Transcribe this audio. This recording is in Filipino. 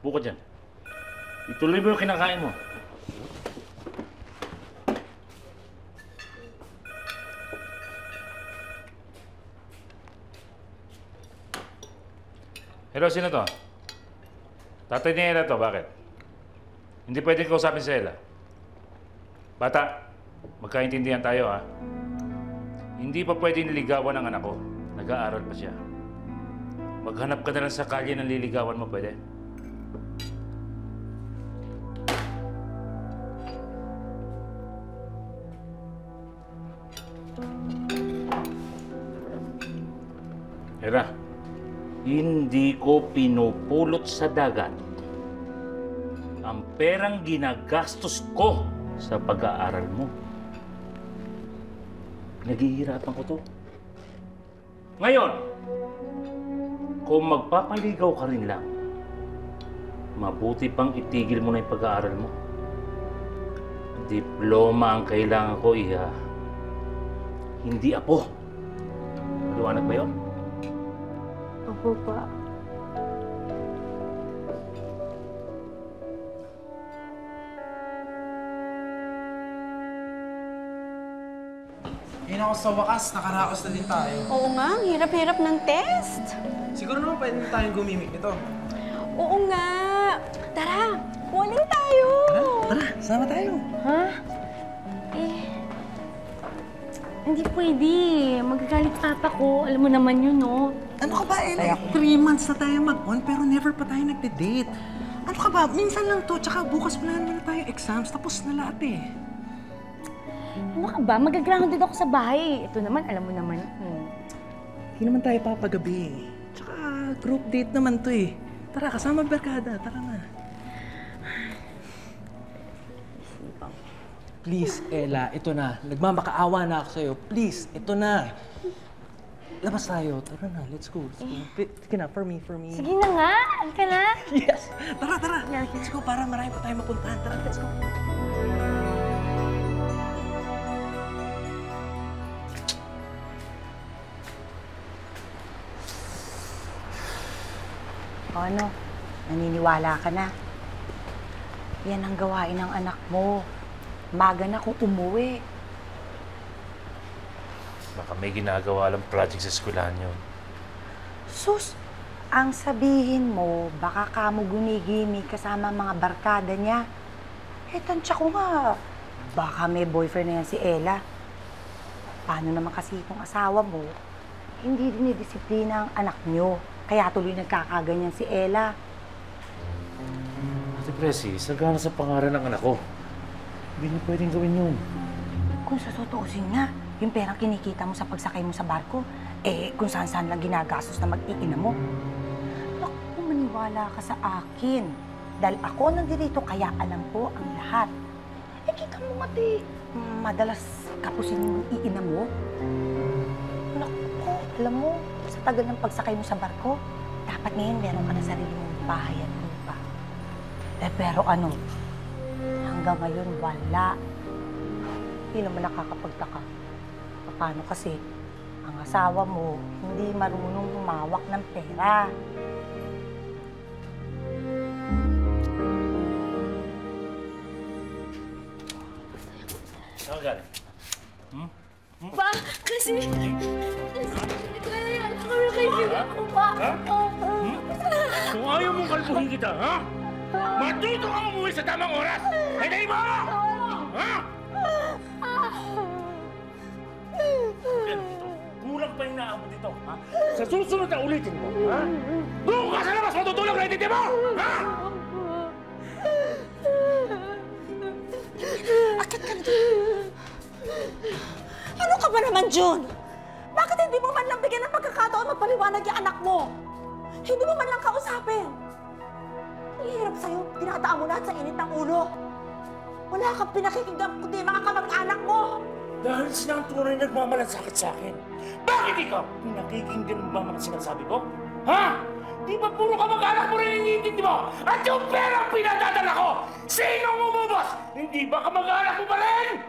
Upo ka dyan. Ituloy mo yung kinakain mo. Hello, sino to? Tatay ni Ella to, bakit? Hindi pwede kausapin si Ella. Bata, magkaintindihan tayo, ha? Hindi pa pwede niligawan ang anak ko. Nag-aaral pa siya. Maghanap ka na lang sa kalye ng liligawan mo, pwede? Ella, hindi ko pinupulot sa dagat ang perang ginagastos ko sa pag-aaral mo. Naghihirapan ko to. Ngayon, kung magpapaligaw ka rin lang, mabuti pang itigil mo na yung pag-aaral mo. Diploma ang kailangan ko, Iha. Hindi apo. Maliwanag ba yun? Opo pa. Ayun ako sa wakas, nakaraos na din tayo. Oo nga, ang hirap-hirap ng test. Siguro naman pwede na tayong gumimik nito. Oo nga. Tara, bowling tayo. Tara, sama tayo. Ha? Hindi pwede. Magagalit papa ko. Alam mo naman yun, no? Ano ka ba, Ella? 3 months na tayo mag-on pero never pa tayo nagde-date. Ano ka ba? Minsan lang to, tsaka bukas wala naman na tayo exams, tapos na lahat eh. Ano ka ba? Magagrounded ako sa bahay. Ito naman, alam mo naman. Hindi naman tayo papagabi. Tsaka group date naman to eh. Tara, kasama barkada. Tara na. Please, Ella, ito na. Nagmamakaawa na ako sa'yo. Please, ito na. Labas tayo. Tara na, let's go. Sige na, for me. Sige na nga. Halika na. Yes! Tara. Let's go, para marami pa tayo mapuntahan. Tara, let's go. O ano, naniniwala ka na? Yan ang gawain ng anak mo. Maga na kung umuwi. Baka may ginagawa lang project sa eskwelahan yun. Sus, ang sabihin mo, baka kamo gumigimi kasama mga barkada niya. Tansya ko nga, baka may boyfriend na yan si Ella. Paano naman kasi itong asawa mo? Hindi dinidisiplina ang anak niyo. Kaya tuloy nagkakaganyan si Ella. Ate Presi, sagana sa pangaral ng anak ko. Hindi niyo pwedeng gawin yun. Kung sa tutuusin nga, yung perang kinikita mo sa pagsakay mo sa barko, kung saan-saan lang ginagastos na mag-iina mo. Naku, maniwala ka sa akin. Dahil ako nandirito, kaya alam ko ang lahat. Kita mo nga, madalas kapusin yung iina mo. Naku, alam mo, sa tagal ng pagsakay mo sa barko, dapat ngayon meron ka na sarili mong bahay at lupa. Pero ano, hanggang ngayon wala. Hindi naman nakakapagtaka. Paano kasi ang asawa mo hindi marunong humawak ng pera. Saan galing? Pa, kasi... Naglalala kami kaibigan ko, pa. Kung ayaw mong kalbuhin kita, ha? Matuto kang umuwi sa tamang oras! Hintayin mo! Ha? Kulang pa yung naabot dito, ha? Sa susunod na ulitin mo, ha? Doon ka sa labas matutulog na itindi mo! Ha? Akit ka na doon. Ano ka ba naman, June? Bakit hindi mo man lang bigyan ng pagkakataon magpaliwanag yung anak mo? Hindi mo man lang kausapin. Ihirap sa'yo, tinataan mo lahat sa init ng ulo. Wala kang pinakikinggan kundi mga kamag-anak mo. Dahil sila ang tunay nagmamalasakit sa akin. Bakit ikaw pinakikinggan mo ba mga sinasabi ko? Ha? Di ba puro kamag-anak mo rin iniintindi mo? At yung perang pinadadala ko, sinong umubos? Hindi ba kamag-anak mo pa rin?